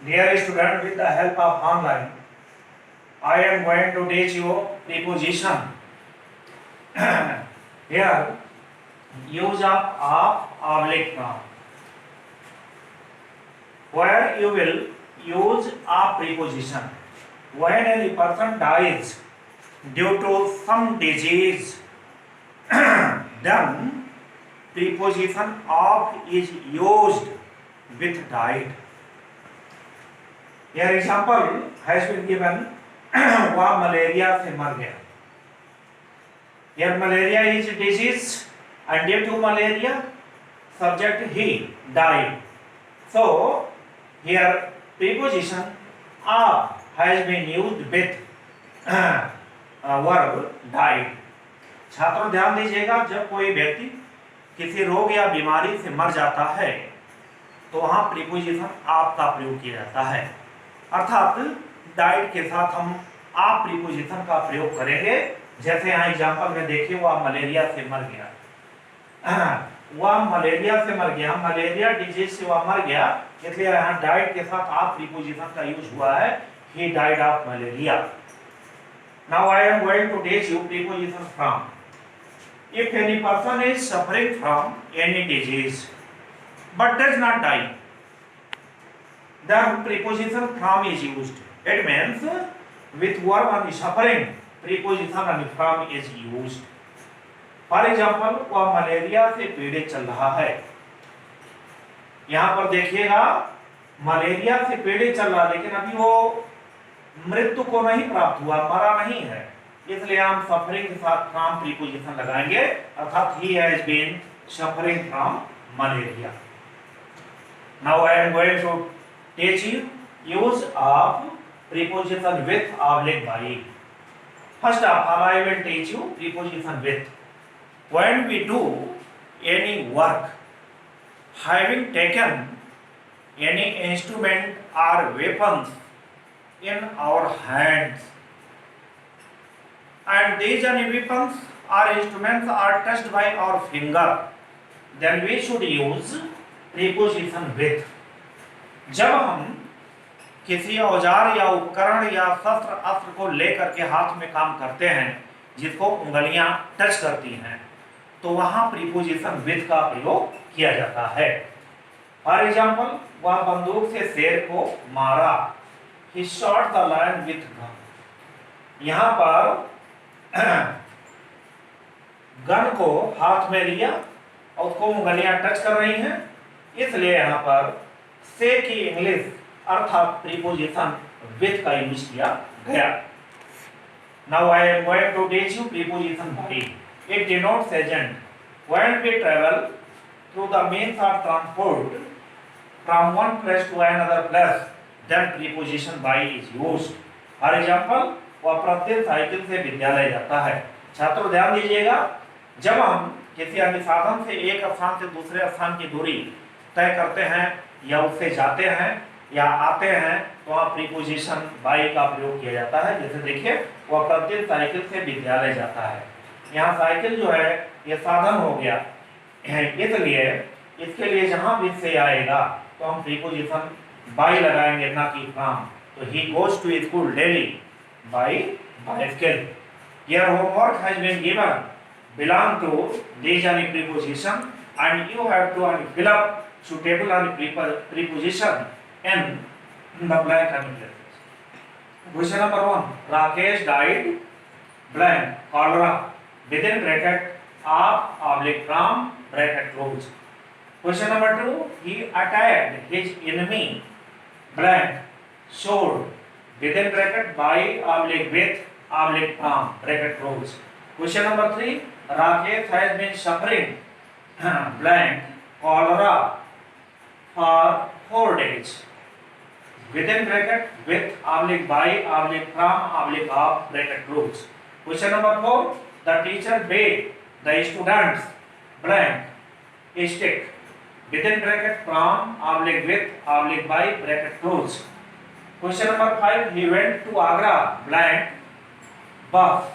Dear student, with the help of online, I am going to teach you preposition. Here, use of oblique from, where you will use a preposition. When any person dies due to some disease, then preposition of is used with died. Here example has been given. वह malaria से मर गया. Here malaria is disease, and due to malaria, subject he died. So here preposition of has been used with verb died. छात्रों ध्यान दीजिएगा, जब कोई व्यक्ति किसी रोग या बीमारी से मर जाता है तो वहां प्रीपोजिशन आप का प्रयोग किया जाता है, अर्थात डाइड के साथ हम आप प्रीपोजिशन का प्रयोग करेंगे. जैसे यहाँ एग्जांपल में देखिए, वह मलेरिया से मर गया. वह मलेरिया से मर गया, मलेरिया डिजीज से वह मर गया, इसलिए यहाँ डाइड के साथ आप प्रीपोजिशन का यूज हुआ है. He died of malaria. Now I am going to teach you preposition from. If any person is suffering from any disease but does not die, then preposition from is used. It means with verb on suffering, preposition on from is used. For example, वह malaria से पीड़ित चल रहा है. यहाँ पर देखिएगा, malaria से पीड़ित चल रहा, लेकिन अभी वो मृत्यु को नहीं प्राप्त हुआ, मरा नहीं है, इसलिए हम सफरिंग के साथ फ्रॉम प्रीपोजिशन लगाएंगे, अर्थात he has been suffering from malaria. Now I am going to teach you use of preposition with oblique by. First of all, I will teach you preposition with. When we do any work, having taken any instrument or weapons in our hands, and these any weapons or instruments are touched by our finger, then we should use preposition with. जब हम किसी औजार या उपकरण या शस्त्र अस्त्र को लेकर के हाथ में काम करते हैं जिसको उंगलियां टच करती हैं, तो वहां प्रीपोजिशन विद का प्रयोग किया जाता है. फॉर एग्जाम्पल, वह बंदूक से शेर को मारा. He shot the lion with gun. यहां पर गन को हाथ में लिया और उसको उंगलियां टच कर रही हैं, इसलिए यहां पर से की इंग्लिश अर्थात प्रीपोजिशन विथ का यूज किया गया. Now I am going to teach you preposition by. It denotes agent. When we travel through the means of transport from one place to another place, then preposition by is used. For example, वह प्रतिदिन cycle से विद्यालय जाता है. छात्रों ध्यान दीजिएगा, जब हम किसी अन्य साधन से एक स्थान से दूसरे स्थान की दूरी तय करते हैं या उससे जाते हैं या आते हैं, तो वहाँ प्रीपोजिशन बाय का प्रयोग किया जाता है. जैसे देखिए, वह प्रतिदिन साइकिल से विद्यालय जाता है. यहाँ साइकिल जो है ये साधन हो गया, इसलिए इसके लिए जहाँ भी से आएगा तो हम प्रीपोजिशन बाय लगाएंगे, ना कि फ्रॉम. तो he goes to school daily by bicycle. Your homework has been given belong to these any preposition, and you have to fill up suitable any preposition in the blank any places. Question number 1, Rakesh died blank cholera within bracket of oblique from bracket close. Question number 2, he attacked his enemy blank sword within bracket by oblique with oblique from bracket close. Question number 3, Rakesh has been suffering blank cholera for 4 days within bracket with oblique by oblique from oblique of bracket close. Question number 4, the teacher bade the students blank stick within bracket from oblique with oblique by bracket close. Question number 5, he went to Agra blank bus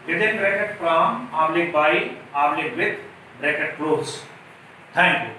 within bracket from oblique by oblique with bracket close. Thank you.